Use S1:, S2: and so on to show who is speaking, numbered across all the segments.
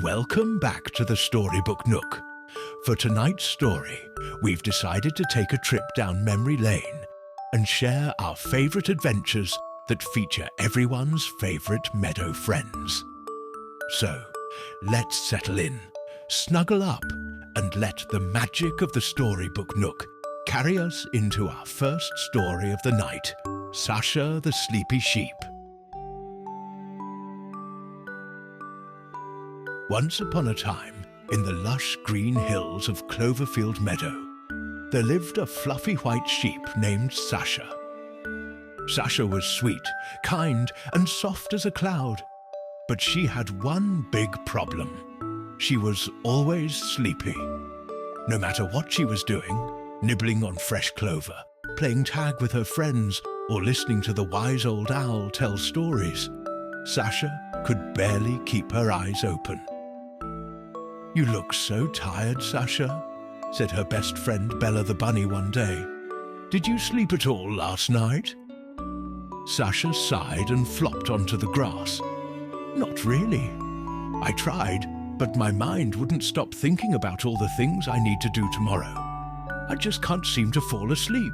S1: Welcome back to the Storybook Nook. For tonight's story, we've decided to take a trip down memory lane and share our favourite adventures that feature everyone's favourite meadow friends. So, let's settle in, snuggle up, and let the magic of the Storybook Nook carry us into our first story of the night, Sasha the Sleepy Sheep. Once upon a time, in the lush green hills of Cloverfield Meadow, there lived a fluffy white sheep named Sasha. Sasha was sweet, kind, and soft as a cloud, but she had one big problem. She was always sleepy. No matter what she was doing, nibbling on fresh clover, playing tag with her friends, or listening to the wise old owl tell stories, Sasha could barely keep her eyes open. "You look so tired, Sasha," said her best friend Bella the bunny one day. "Did you sleep at all last night?" Sasha sighed and flopped onto the grass. "Not really. I tried, but my mind wouldn't stop thinking about all the things I need to do tomorrow. I just can't seem to fall asleep."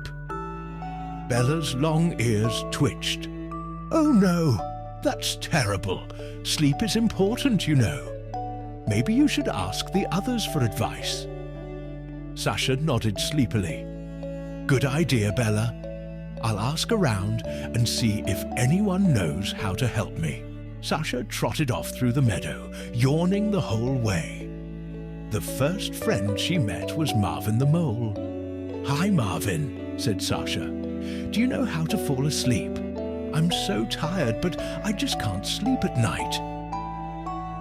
S1: Bella's long ears twitched. "Oh no, that's terrible. Sleep is important, you know. Maybe you should ask the others for advice." Sasha nodded sleepily. "Good idea, Bella. I'll ask around and see if anyone knows how to help me." Sasha trotted off through the meadow, yawning the whole way. The first friend she met was Marvin the Mole. "Hi, Marvin," said Sasha. "Do you know how to fall asleep? I'm so tired, but I just can't sleep at night."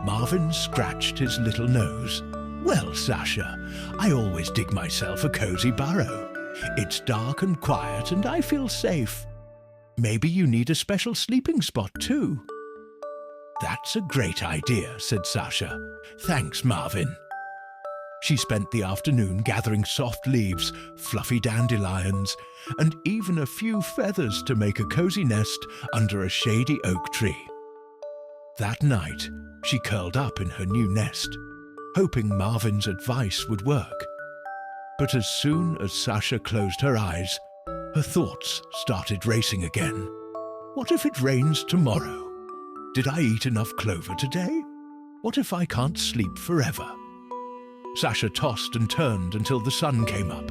S1: Marvin scratched his little nose. "Well, Sasha, I always dig myself a cozy burrow. It's dark and quiet and I feel safe. Maybe you need a special sleeping spot too." "That's a great idea," said Sasha. "Thanks, Marvin." She spent the afternoon gathering soft leaves, fluffy dandelions, and even a few feathers to make a cozy nest under a shady oak tree. That night, she curled up in her new nest, hoping Marvin's advice would work. But as soon as Sasha closed her eyes, her thoughts started racing again. What if it rains tomorrow? Did I eat enough clover today? What if I can't sleep forever? Sasha tossed and turned until the sun came up.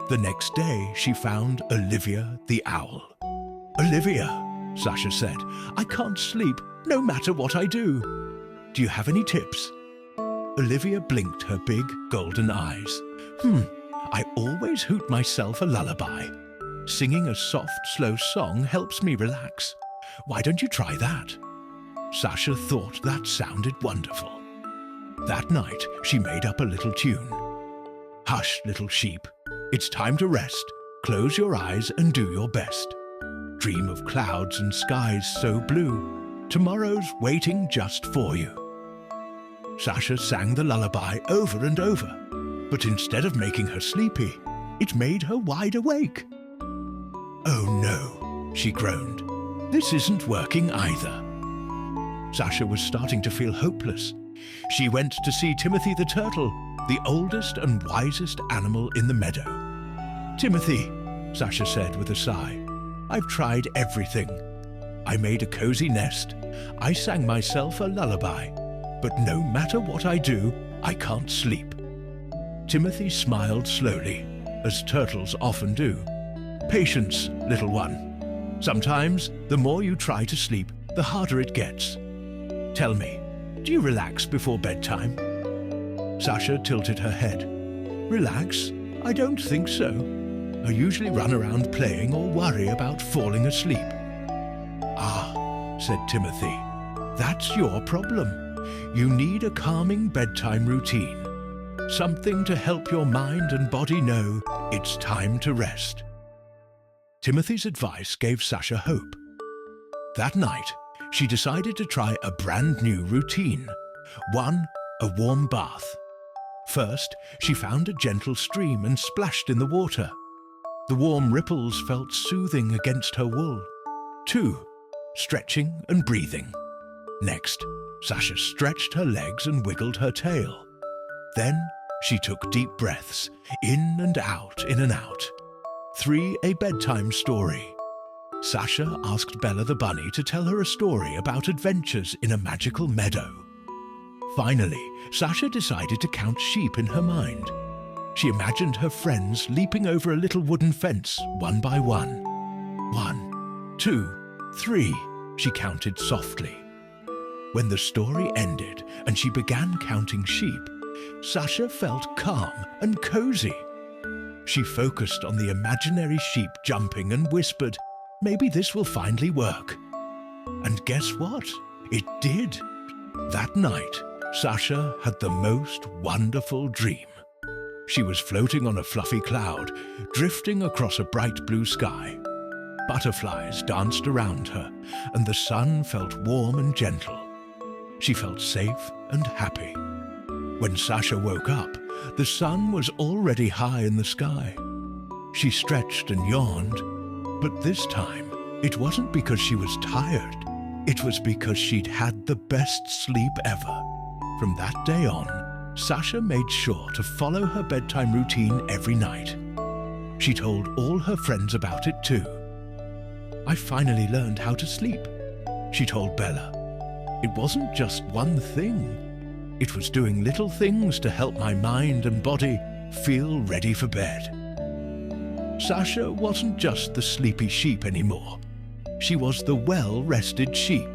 S1: The next day, she found Olivia the Owl. "Olivia," Sasha said, "I can't sleep no matter what I do. Do you have any tips?" Olivia blinked her big golden eyes. I always hoot myself a lullaby. Singing a soft, slow song helps me relax. Why don't you try that?" Sasha thought that sounded wonderful. That night, she made up a little tune. "Hush, little sheep. It's time to rest. Close your eyes and do your best. Dream of clouds and skies so blue. Tomorrow's waiting just for you." Sasha sang the lullaby over and over, but instead of making her sleepy, it made her wide awake. "Oh no," she groaned. "This isn't working either." Sasha was starting to feel hopeless. She went to see Timothy the turtle, the oldest and wisest animal in the meadow. "Timothy," Sasha said with a sigh, "I've tried everything. I made a cozy nest. I sang myself a lullaby. But no matter what I do, I can't sleep." Timothy smiled slowly, as turtles often do. "Patience, little one. Sometimes, the more you try to sleep, the harder it gets. Tell me, do you relax before bedtime?" Sasha tilted her head. "Relax? I don't think so. I usually run around playing or worry about falling asleep." "Ah," said Timothy, "that's your problem. You need a calming bedtime routine. Something to help your mind and body know it's time to rest." Timothy's advice gave Sasha hope. That night, she decided to try a brand new routine. One, a warm bath. First, she found a gentle stream and splashed in the water. The warm ripples felt soothing against her wool. 2, stretching and breathing. Next, Sasha stretched her legs and wiggled her tail. Then she took deep breaths, in and out, in and out. 3. A bedtime story. Sasha asked Bella the bunny to tell her a story about adventures in a magical meadow. Finally, Sasha decided to count sheep in her mind. She imagined her friends leaping over a little wooden fence, one by one. 1, 2, 3, she counted softly. When the story ended and she began counting sheep, Sasha felt calm and cozy. She focused on the imaginary sheep jumping and whispered, "Maybe this will finally work." And guess what? It did. That night, Sasha had the most wonderful dream. She was floating on a fluffy cloud, drifting across a bright blue sky. Butterflies danced around her, and the sun felt warm and gentle. She felt safe and happy. When Sasha woke up, the sun was already high in the sky. She stretched and yawned, but this time it wasn't because she was tired. It was because she'd had the best sleep ever. From that day on, Sasha made sure to follow her bedtime routine every night. She told all her friends about it too. "I finally learned how to sleep," she told Bella. "It wasn't just one thing. It was doing little things to help my mind and body feel ready for bed." Sasha wasn't just the sleepy sheep anymore. She was the well-rested sheep.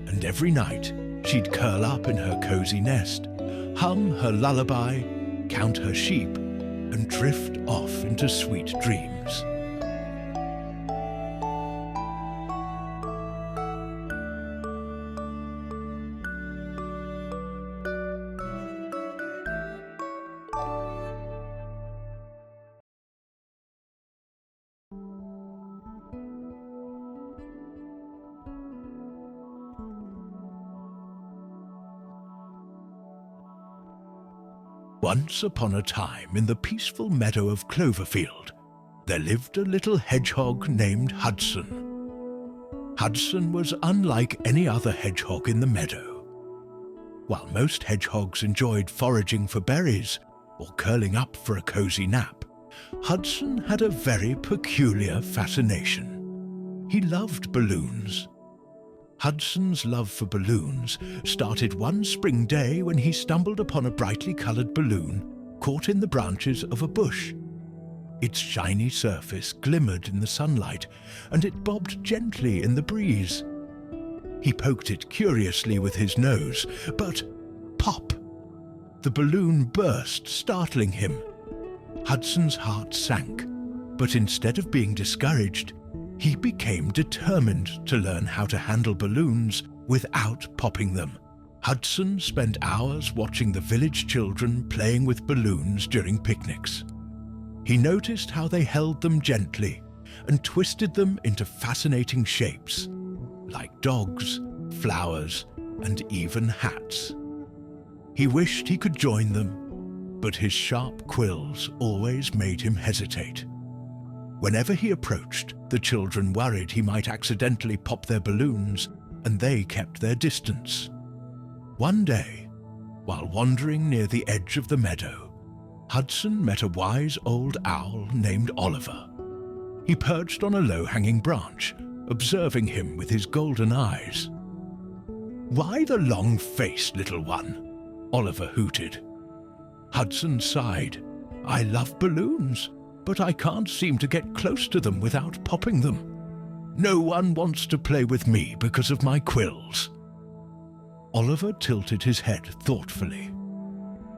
S1: And every night, she'd curl up in her cozy nest, hum her lullaby, count her sheep, and drift off into sweet dreams. Once upon a time, in the peaceful meadow of Cloverfield, there lived a little hedgehog named Hudson. Hudson was unlike any other hedgehog in the meadow. While most hedgehogs enjoyed foraging for berries or curling up for a cozy nap, Hudson had a very peculiar fascination. He loved balloons. Hudson's love for balloons started one spring day when he stumbled upon a brightly colored balloon caught in the branches of a bush. Its shiny surface glimmered in the sunlight, and it bobbed gently in the breeze. He poked it curiously with his nose, but pop! The balloon burst, startling him. Hudson's heart sank, but instead of being discouraged, he became determined to learn how to handle balloons without popping them. Hudson spent hours watching the village children playing with balloons during picnics. He noticed how they held them gently and twisted them into fascinating shapes, like dogs, flowers, and even hats. He wished he could join them, but his sharp quills always made him hesitate. Whenever he approached, the children worried he might accidentally pop their balloons, and they kept their distance. One day, while wandering near the edge of the meadow, Hudson met a wise old owl named Oliver. He perched on a low-hanging branch, observing him with his golden eyes. "Why the long face, little one?" Oliver hooted. Hudson sighed. "I love balloons, but I can't seem to get close to them without popping them. No one wants to play with me because of my quills." Oliver tilted his head thoughtfully.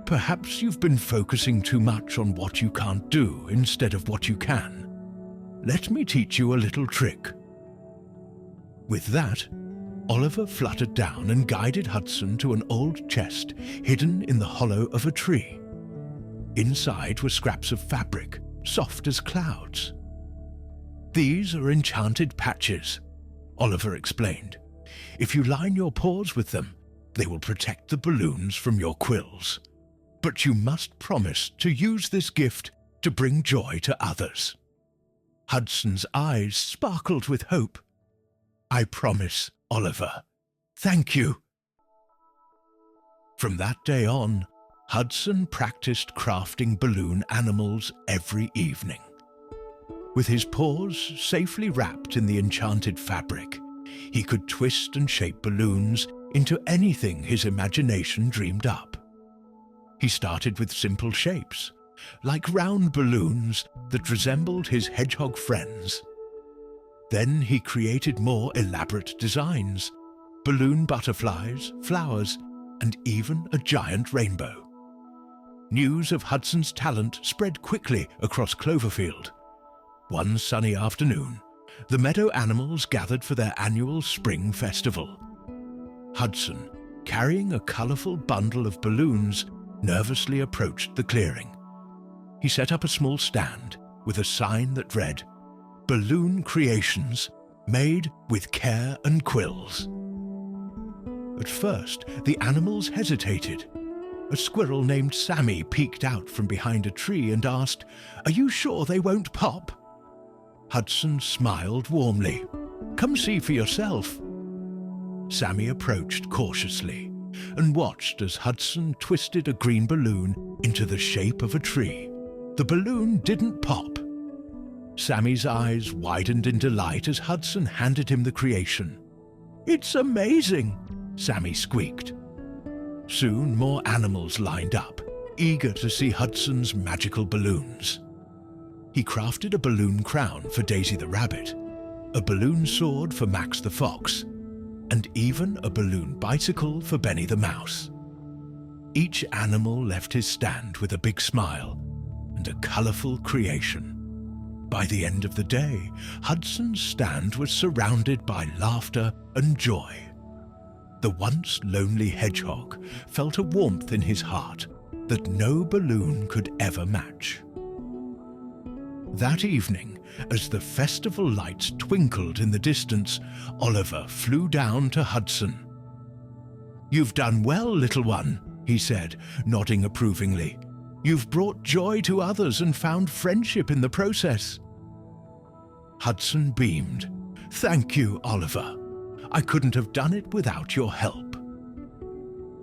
S1: "Perhaps you've been focusing too much on what you can't do instead of what you can. Let me teach you a little trick." With that, Oliver fluttered down and guided Hudson to an old chest hidden in the hollow of a tree. Inside were scraps of fabric, soft as clouds. "These are enchanted patches," Oliver explained. "If you line your paws with them, they will protect the balloons from your quills. But you must promise to use this gift to bring joy to others." Hudson's eyes sparkled with hope. "I promise, Oliver. Thank you." From that day on, Hudson practiced crafting balloon animals every evening. With his paws safely wrapped in the enchanted fabric, he could twist and shape balloons into anything his imagination dreamed up. He started with simple shapes, like round balloons that resembled his hedgehog friends. Then he created more elaborate designs, balloon butterflies, flowers, and even a giant rainbow. News of Hudson's talent spread quickly across Cloverfield. One sunny afternoon, the meadow animals gathered for their annual spring festival. Hudson, carrying a colourful bundle of balloons, nervously approached the clearing. He set up a small stand with a sign that read, "Balloon Creations, made with care and quills." At first, the animals hesitated. A squirrel named Sammy peeked out from behind a tree and asked, "Are you sure they won't pop?" Hudson smiled warmly. "Come see for yourself." Sammy approached cautiously and watched as Hudson twisted a green balloon into the shape of a tree. The balloon didn't pop. Sammy's eyes widened in delight as Hudson handed him the creation. "It's amazing," Sammy squeaked. Soon more animals lined up, eager to see Hudson's magical balloons. He crafted a balloon crown for Daisy the rabbit, a balloon sword for Max the fox, and even a balloon bicycle for Benny the mouse. Each animal left his stand with a big smile and a colourful creation. By the end of the day, Hudson's stand was surrounded by laughter and joy. The once lonely hedgehog felt a warmth in his heart that no balloon could ever match. That evening, as the festival lights twinkled in the distance, Oliver flew down to Hudson. "You've done well, little one," he said, nodding approvingly. "You've brought joy to others and found friendship in the process." Hudson beamed. "Thank you, Oliver. I couldn't have done it without your help."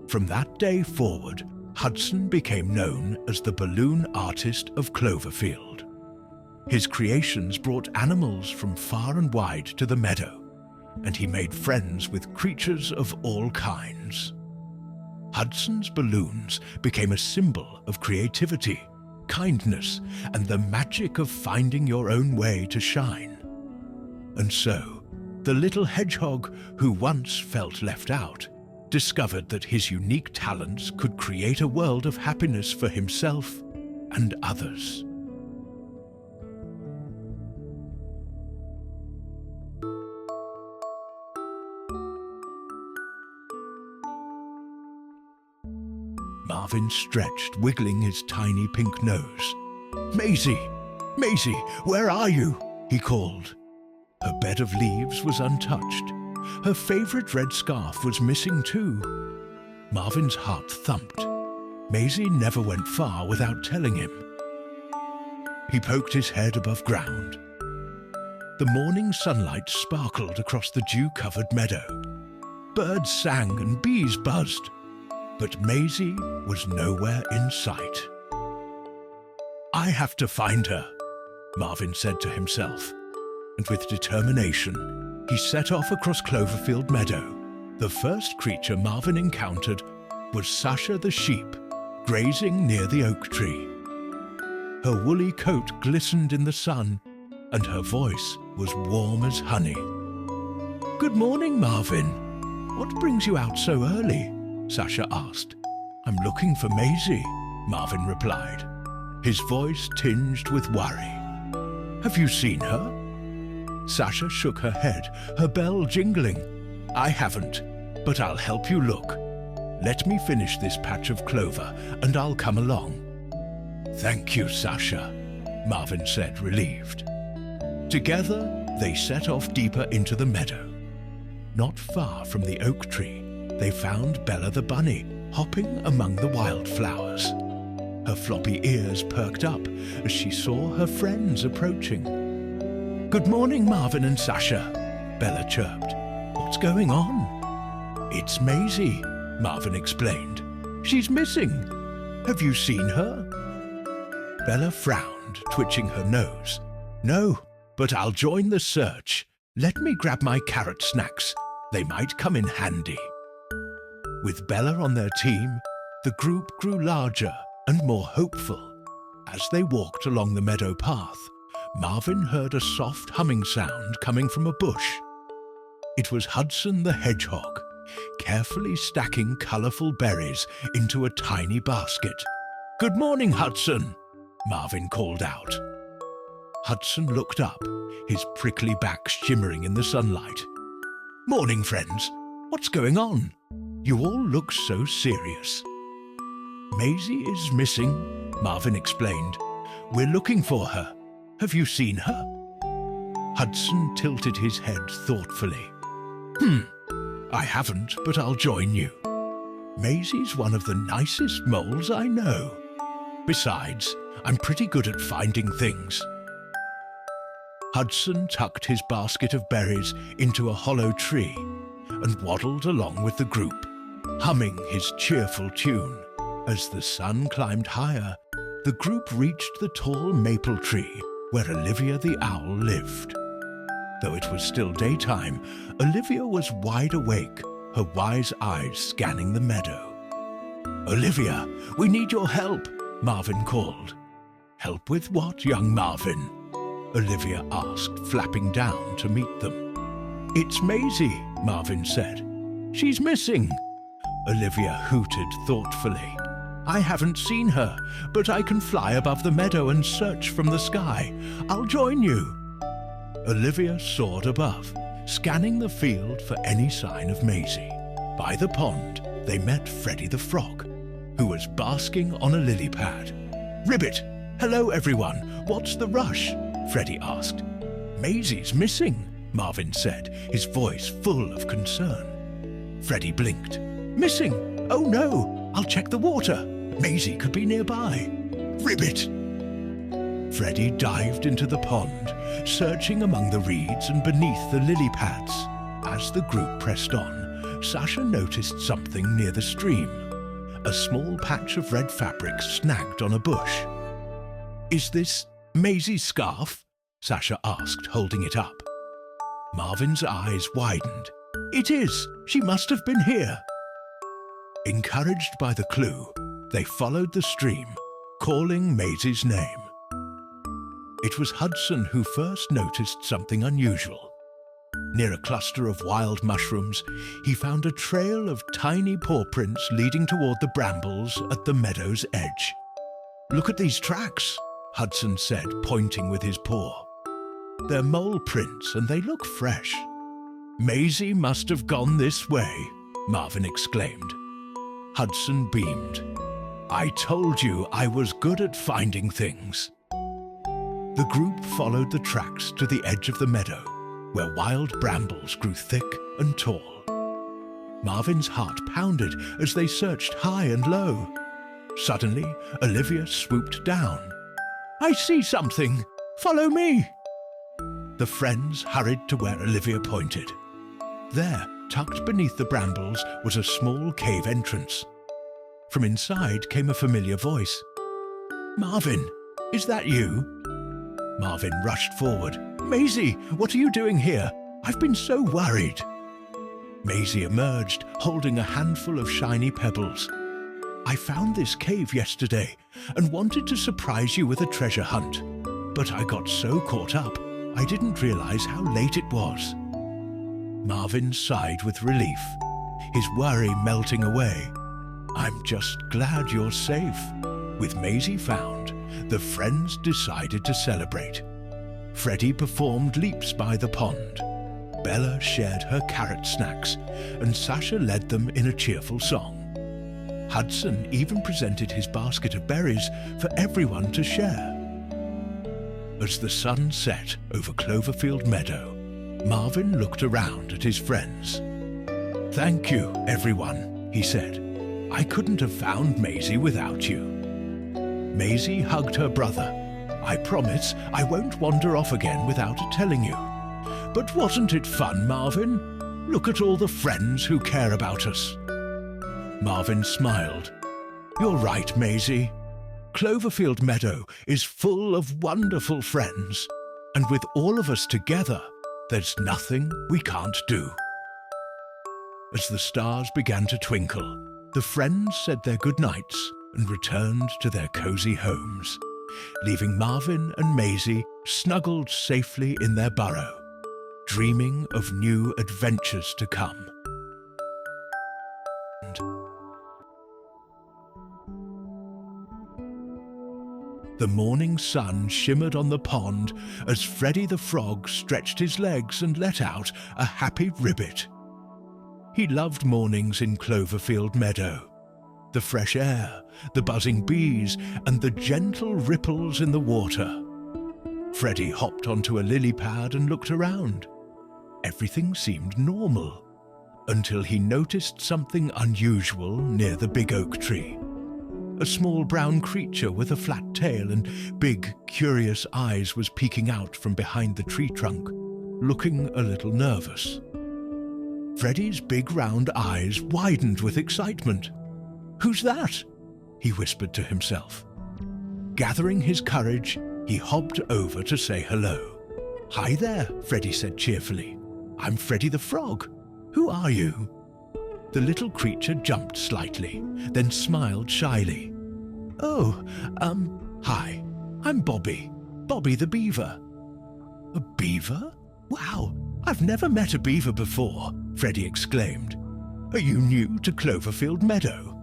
S1: From that day forward, Hudson became known as the balloon artist of Cloverfield. His creations brought animals from far and wide to the meadow, and he made friends with creatures of all kinds. Hudson's balloons became a symbol of creativity, kindness, and the magic of finding your own way to shine. And so, the little hedgehog who once felt left out discovered that his unique talents could create a world of happiness for himself and others. Marvin stretched, wiggling his tiny pink nose. "Maisie! Maisie, where are you?" he called. Her bed of leaves was untouched. Her favourite red scarf was missing too. Marvin's heart thumped. Maisie never went far without telling him. He poked his head above ground. The morning sunlight sparkled across the dew-covered meadow. Birds sang and bees buzzed, but Maisie was nowhere in sight. "I have to find her," Marvin said to himself, and with determination, he set off across Cloverfield Meadow. The first creature Marvin encountered was Sasha the sheep, grazing near the oak tree. Her woolly coat glistened in the sun, and her voice was warm as honey. "Good morning, Marvin. What brings you out so early?" Sasha asked. "I'm looking for Maisie," Marvin replied, his voice tinged with worry. "Have you seen her?" Sasha shook her head, her bell jingling. "I haven't, but I'll help you look. Let me finish this patch of clover and I'll come along." "Thank you, Sasha," Marvin said, relieved. Together, they set off deeper into the meadow. Not far from the oak tree, they found Bella the bunny hopping among the wildflowers. Her floppy ears perked up as she saw her friends approaching. "Good morning, Marvin and Sasha," Bella chirped. "What's going on?" "It's Maisie," Marvin explained. She's missing. Have you seen her? Bella frowned, twitching her nose. No, but I'll join the search. Let me grab my carrot snacks. They might come in handy. With Bella on their team, the group grew larger and more hopeful. As they walked along the meadow path, Marvin heard a soft humming sound coming from a bush. It was Hudson the Hedgehog, carefully stacking colourful berries into a tiny basket. "Good morning, Hudson," Marvin called out. Hudson looked up, his prickly back shimmering in the sunlight. "Morning, friends. What's going on? You all look so serious." "Maisie is missing," Marvin explained. "We're looking for her. Have you seen her?" Hudson tilted his head thoughtfully. I haven't, but I'll join you. Maisie's one of the nicest moles I know. Besides, I'm pretty good at finding things." Hudson tucked his basket of berries into a hollow tree and waddled along with the group, humming his cheerful tune. As the sun climbed higher, the group reached the tall maple tree where Olivia the Owl lived. Though it was still daytime, Olivia was wide awake, her wise eyes scanning the meadow. "Olivia, we need your help," Marvin called. "Help with what, young Marvin?" Olivia asked, flapping down to meet them. "It's Maisie," Marvin said. "She's missing." Olivia hooted thoughtfully. "I haven't seen her, but I can fly above the meadow and search from the sky. I'll join you." Olivia soared above, scanning the field for any sign of Maisie. By the pond, they met Freddie the Frog, who was basking on a lily pad. "Ribbit! Hello, everyone! What's the rush?" Freddie asked. "Maisie's missing," Marvin said, his voice full of concern. Freddie blinked. "Missing? Oh no! I'll check the water. Maisie could be nearby." "Ribbit!" Freddie dived into the pond, searching among the reeds and beneath the lily pads. As the group pressed on, Sasha noticed something near the stream. A small patch of red fabric snagged on a bush. "Is this Maisie's scarf?" Sasha asked, holding it up. Marvin's eyes widened. "It is! She must have been here!" Encouraged by the clue, they followed the stream, calling Maisie's name. It was Hudson who first noticed something unusual. Near a cluster of wild mushrooms, he found a trail of tiny paw prints leading toward the brambles at the meadow's edge. "Look at these tracks," Hudson said, pointing with his paw. "They're mole prints and they look fresh." "Maisie must have gone this way," Marvin exclaimed. Hudson beamed. "I told you I was good at finding things." The group followed the tracks to the edge of the meadow, where wild brambles grew thick and tall. Marvin's heart pounded as they searched high and low. Suddenly, Olivia swooped down. "I see something! Follow me!" The friends hurried to where Olivia pointed. There, tucked beneath the brambles, was a small cave entrance. From inside came a familiar voice. "Marvin, is that you?" Marvin rushed forward. "Maisie, what are you doing here? I've been so worried." Maisie emerged, holding a handful of shiny pebbles. "I found this cave yesterday and wanted to surprise you with a treasure hunt, but I got so caught up, I didn't realize how late it was." Marvin sighed with relief, his worry melting away. "I'm just glad you're safe." With Maisie found, the friends decided to celebrate. Freddie performed leaps by the pond. Bella shared her carrot snacks, and Sasha led them in a cheerful song. Hudson even presented his basket of berries for everyone to share. As the sun set over Cloverfield Meadow, Marvin looked around at his friends. "Thank you, everyone," he said. "I couldn't have found Maisie without you." Maisie hugged her brother. "I promise I won't wander off again without telling you. But wasn't it fun, Marvin? Look at all the friends who care about us." Marvin smiled. You're right, Maisie. Cloverfield Meadow is full of wonderful friends, and with all of us together, there's nothing we can't do. As the stars began to twinkle, the friends said their goodnights and returned to their cozy homes, leaving Marvin and Maisie snuggled safely in their burrow, dreaming of new adventures to come. The morning sun shimmered on the pond as Freddie the Frog stretched his legs and let out a happy ribbit. He loved mornings in Cloverfield Meadow. The fresh air, the buzzing bees, and the gentle ripples in the water. Freddie hopped onto a lily pad and looked around. Everything seemed normal, until he noticed something unusual near the big oak tree. A small brown creature with a flat tail and big, curious eyes was peeking out from behind the tree trunk, looking a little nervous. Freddie's big round eyes widened with excitement. "Who's that?" he whispered to himself. Gathering his courage, he hopped over to say hello. "Hi there," Freddie said cheerfully. "I'm Freddie the Frog. Who are you?" The little creature jumped slightly, then smiled shyly. "Oh, hi, I'm Bobby the beaver." "A beaver? Wow, I've never met a beaver before," Freddie exclaimed. "Are you new to Cloverfield Meadow?"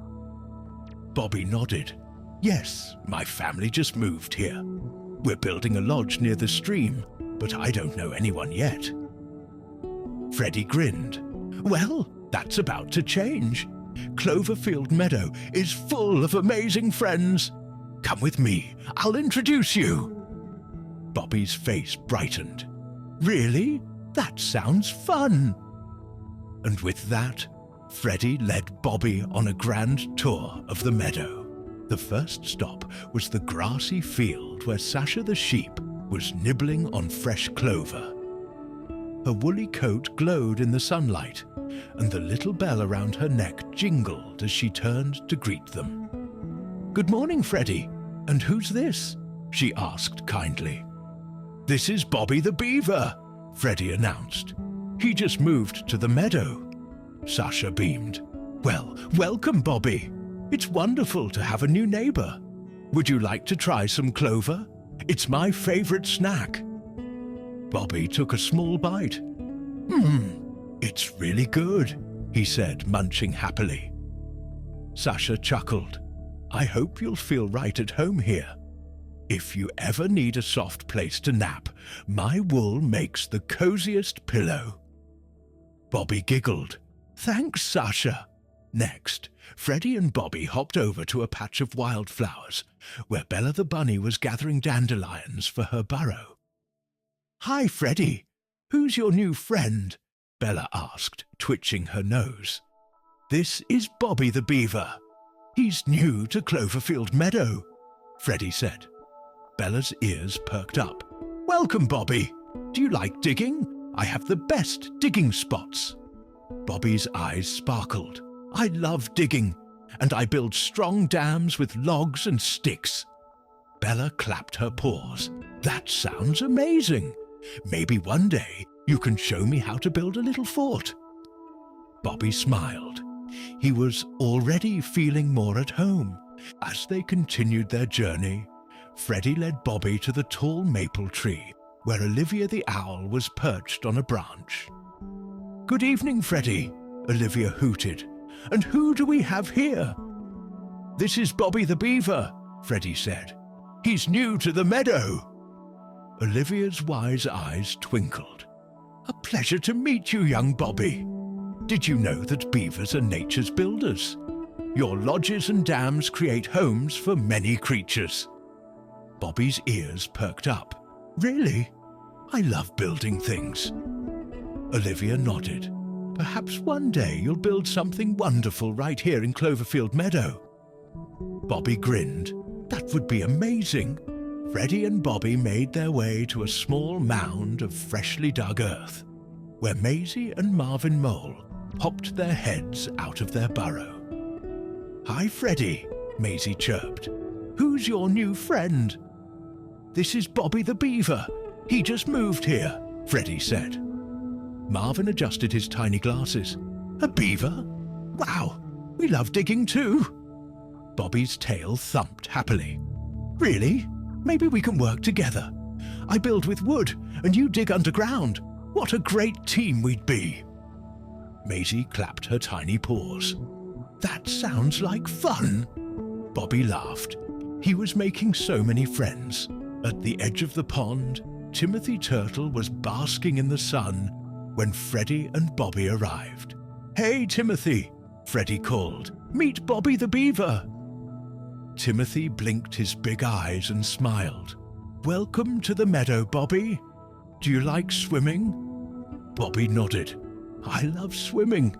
S1: Bobby nodded. "Yes, my family just moved here. We're building a lodge near the stream, but I don't know anyone yet." Freddie grinned. "Well, that's about to change. Cloverfield Meadow is full of amazing friends. Come with me, I'll introduce you." Bobby's face brightened. "Really? That sounds fun." And with that, Freddie led Bobby on a grand tour of the meadow. The first stop was the grassy field where Sasha the sheep was nibbling on fresh clover. Her woolly coat glowed in the sunlight, and the little bell around her neck jingled as she turned to greet them. "Good morning, Freddie. And who's this?" she asked kindly. "This is Bobby the beaver," Freddie announced. "He just moved to the meadow." Sasha beamed. "Well, welcome, Bobby. It's wonderful to have a new neighbor. Would you like to try some clover? It's my favorite snack." Bobby took a small bite. It's really good," he said, munching happily. Sasha chuckled. "I hope you'll feel right at home here. If you ever need a soft place to nap, my wool makes the coziest pillow." Bobby giggled. "Thanks, Sasha." Next, Freddie and Bobby hopped over to a patch of wildflowers, where Bella the bunny was gathering dandelions for her burrow. "Hi, Freddie. Who's your new friend?" Bella asked, twitching her nose. "This is Bobby the beaver. He's new to Cloverfield Meadow," Freddie said. Bella's ears perked up. "Welcome, Bobby. Do you like digging? I have the best digging spots." Bobby's eyes sparkled. "I love digging, and I build strong dams with logs and sticks." Bella clapped her paws. "That sounds amazing. Maybe one day you can show me how to build a little fort." Bobby smiled. He was already feeling more at home. As they continued their journey, Freddie led Bobby to the tall maple tree, where Olivia the Owl was perched on a branch. "Good evening, Freddie," Olivia hooted. "And who do we have here?" "This is Bobby the beaver," Freddie said. "He's new to the meadow." Olivia's wise eyes twinkled. "A pleasure to meet you, young Bobby. Did you know that beavers are nature's builders? Your lodges and dams create homes for many creatures." Bobby's ears perked up. "Really? I love building things." Olivia nodded. "Perhaps one day you'll build something wonderful right here in Cloverfield Meadow." Bobby grinned. "That would be amazing." Freddie and Bobby made their way to a small mound of freshly dug earth, where Maisie and Marvin Mole popped their heads out of their burrow. "Hi, Freddie. Maisie chirped. "Who's your new friend?" "This is Bobby the Beaver. He just moved here," Freddie said. Marvin adjusted his tiny glasses. "A beaver? Wow, we love digging too." Bobby's tail thumped happily. "Really? Maybe we can work together. I build with wood and you dig underground. What a great team we'd be." Maisie clapped her tiny paws. "That sounds like fun." Bobby laughed. He was making so many friends. At the edge of the pond, Timothy Turtle was basking in the sun when Freddie and Bobby arrived. "Hey, Timothy," Freddie called. "Meet Bobby the Beaver." Timothy blinked his big eyes and smiled. "Welcome to the meadow, Bobby. Do you like swimming?" Bobby nodded. "I love swimming.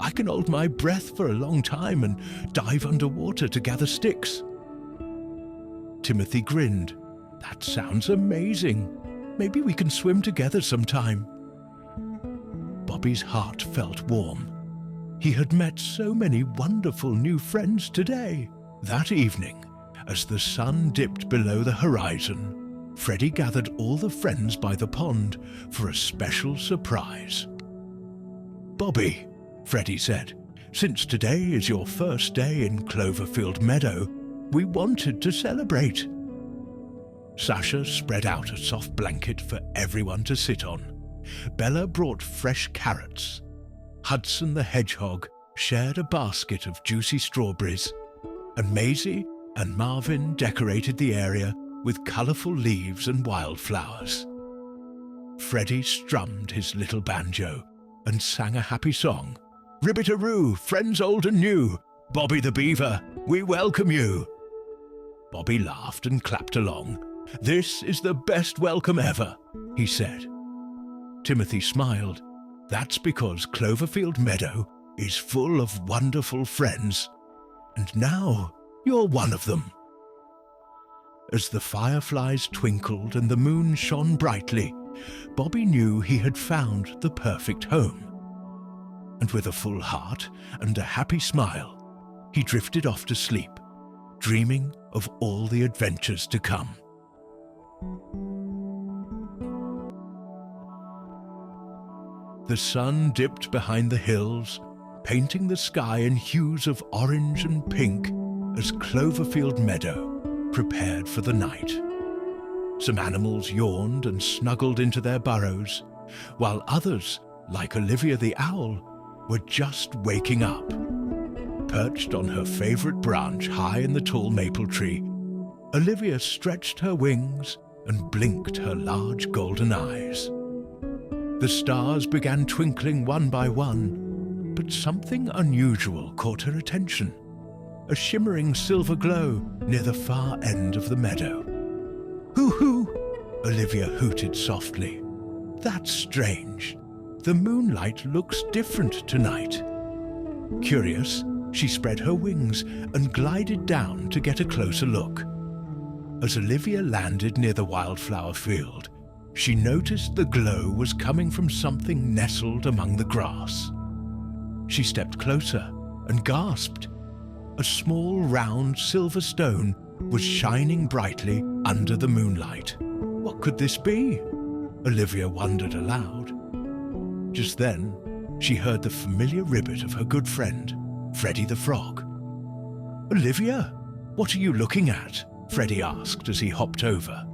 S1: I can hold my breath for a long time and dive underwater to gather sticks." Timothy grinned. "That sounds amazing. Maybe we can swim together sometime." Bobby's heart felt warm. He had met so many wonderful new friends today. That evening, as the sun dipped below the horizon, Freddie gathered all the friends by the pond for a special surprise. "Bobby," Freddie said, "since today is your first day in Cloverfield Meadow, we wanted to celebrate." Sasha spread out a soft blanket for everyone to sit on. Bella brought fresh carrots. Hudson the Hedgehog shared a basket of juicy strawberries, and Maisie and Marvin decorated the area with colourful leaves and wildflowers. Freddie strummed his little banjo and sang a happy song. "Ribbit-a-roo, friends old and new, Bobby the Beaver, we welcome you." Bobby laughed and clapped along. "This is the best welcome ever," he said. Timothy smiled. "That's because Cloverfield Meadow is full of wonderful friends, and now you're one of them." As the fireflies twinkled and the moon shone brightly, Bobby knew he had found the perfect home. And with a full heart and a happy smile, he drifted off to sleep, dreaming of all the adventures to come. The sun dipped behind the hills, painting the sky in hues of orange and pink as Cloverfield Meadow prepared for the night. Some animals yawned and snuggled into their burrows, while others, like Olivia the Owl, were just waking up. Perched on her favorite branch high in the tall maple tree, Olivia stretched her wings and blinked her large golden eyes. The stars began twinkling one by one, but something unusual caught her attention. A shimmering silver glow near the far end of the meadow. "Hoo-hoo!" Olivia hooted softly. "That's strange. The moonlight looks different tonight." Curious, she spread her wings and glided down to get a closer look. As Olivia landed near the wildflower field, she noticed the glow was coming from something nestled among the grass. She stepped closer and gasped. A small, round silver stone was shining brightly under the moonlight. What could this be? Olivia wondered aloud. Just then, she heard the familiar ribbit of her good friend, Freddie the Frog. "Olivia, what are you looking at?" Freddie asked as he hopped over.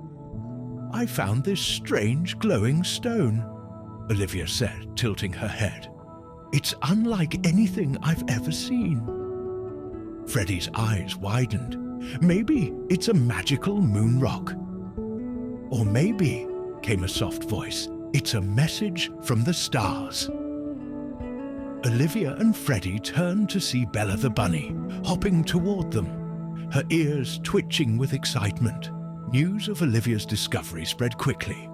S1: "I found this strange glowing stone," Olivia said, tilting her head. "It's unlike anything I've ever seen." Freddie's eyes widened. "Maybe it's a magical moon rock. Or maybe," came a soft voice, "it's a message from the stars." Olivia and Freddie turned to see Bella the bunny, hopping toward them, her ears twitching with excitement. News of Olivia's discovery spread quickly.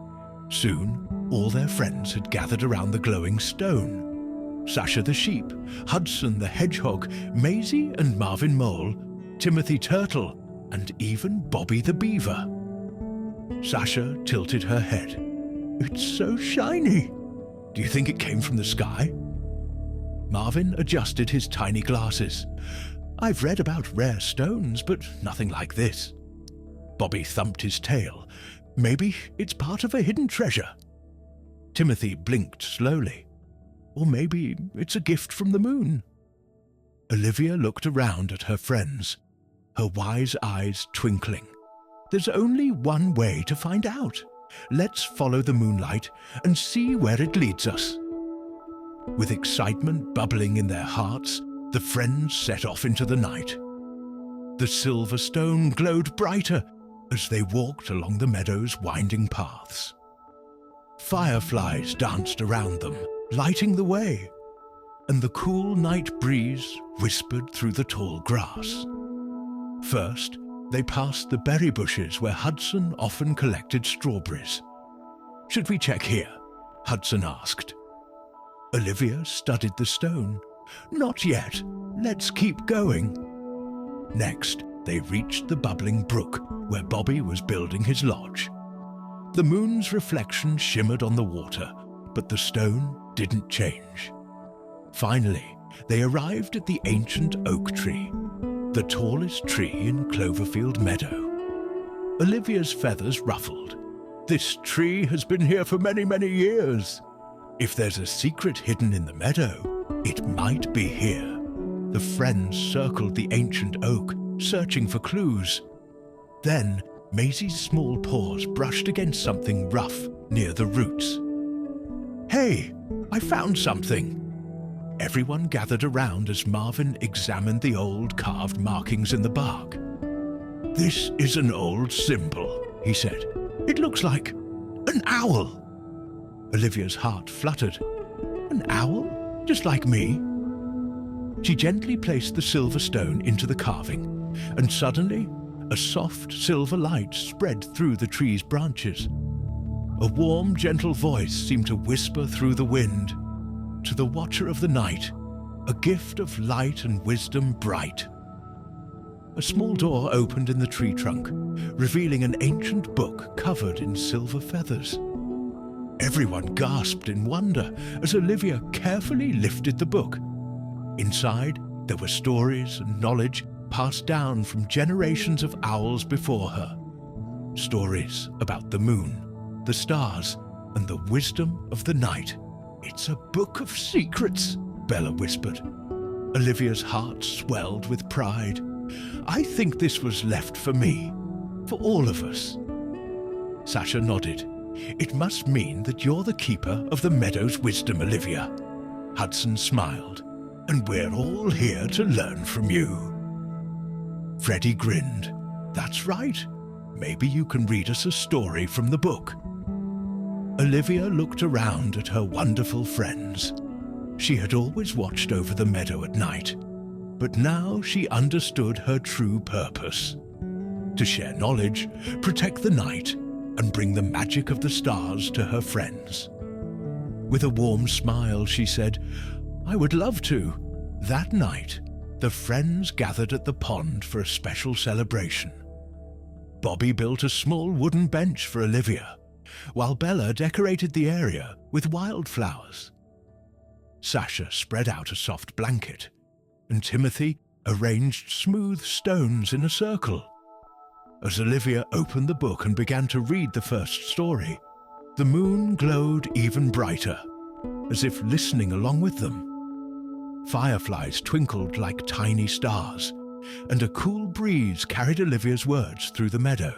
S1: Soon, all their friends had gathered around the glowing stone. Sasha the sheep, Hudson the hedgehog, Maisie and Marvin Mole, Timothy Turtle, and even Bobby the beaver. Sasha tilted her head. "It's so shiny. Do you think it came from the sky?" Marvin adjusted his tiny glasses. I've read about rare stones, but nothing like this." Bobby thumped his tail. "Maybe it's part of a hidden treasure." Timothy blinked slowly. "Or maybe it's a gift from the moon." Olivia looked around at her friends, her wise eyes twinkling. "There's only one way to find out. Let's follow the moonlight and see where it leads us." With excitement bubbling in their hearts, the friends set off into the night. The silver stone glowed brighter as they walked along the meadow's winding paths. Fireflies danced around them, lighting the way, and the cool night breeze whispered through the tall grass. First, they passed the berry bushes where Hudson often collected strawberries. "Should we check here?" Hudson asked. Olivia studied the stone. "Not yet. Let's keep going." Next, they reached the bubbling brook where Bobby was building his lodge. The moon's reflection shimmered on the water, but the stone didn't change. Finally, they arrived at the ancient oak tree, the tallest tree in Cloverfield Meadow. Olivia's feathers ruffled. "This tree has been here for many, many years. If there's a secret hidden in the meadow, it might be here." The friends circled the ancient oak, searching for clues. Then, Maisie's small paws brushed against something rough near the roots. "Hey, I found something!" Everyone gathered around as Marvin examined the old carved markings in the bark. "This is an old symbol," he said. "It looks like an owl." Olivia's heart fluttered. "An owl? Just like me?" She gently placed the silver stone into the carving, and suddenly a soft silver light spread through the tree's branches. A warm, gentle voice seemed to whisper through the wind. "To the Watcher of the Night, a gift of light and wisdom bright." A small door opened in the tree trunk, revealing an ancient book covered in silver feathers. Everyone gasped in wonder as Olivia carefully lifted the book. Inside, there were stories and knowledge passed down from generations of owls before her. Stories about the moon, the stars, and the wisdom of the night. "It's a book of secrets," Bella whispered. Olivia's heart swelled with pride. "I think this was left for me, for all of us." Sasha nodded. "It must mean that you're the keeper of the meadow's wisdom, Olivia." Hudson smiled. "And we're all here to learn from you." Freddie grinned. "That's right. Maybe you can read us a story from the book." Olivia looked around at her wonderful friends. She had always watched over the meadow at night, but now she understood her true purpose: to share knowledge, protect the night, and bring the magic of the stars to her friends. With a warm smile, she said, "I would love to." That night, the friends gathered at the pond for a special celebration. Bobby built a small wooden bench for Olivia, while Bella decorated the area with wildflowers. Sasha spread out a soft blanket, and Timothy arranged smooth stones in a circle. As Olivia opened the book and began to read the first story, the moon glowed even brighter, as if listening along with them. Fireflies twinkled like tiny stars, and a cool breeze carried Olivia's words through the meadow.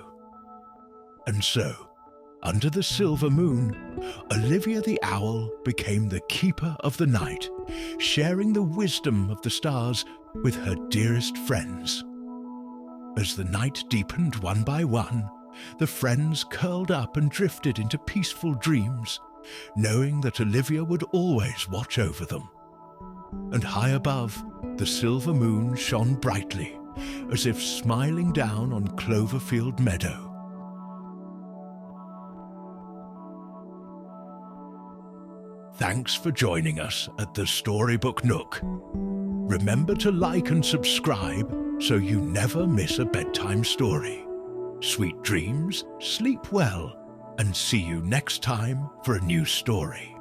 S1: And so, under the silver moon, Olivia the Owl became the keeper of the night, sharing the wisdom of the stars with her dearest friends. As the night deepened one by one, the friends curled up and drifted into peaceful dreams, knowing that Olivia would always watch over them. And high above, the silver moon shone brightly, as if smiling down on Cloverfield Meadow. Thanks for joining us at the Storybook Nook. Remember to like and subscribe so you never miss a bedtime story. Sweet dreams, sleep well, and see you next time for a new story.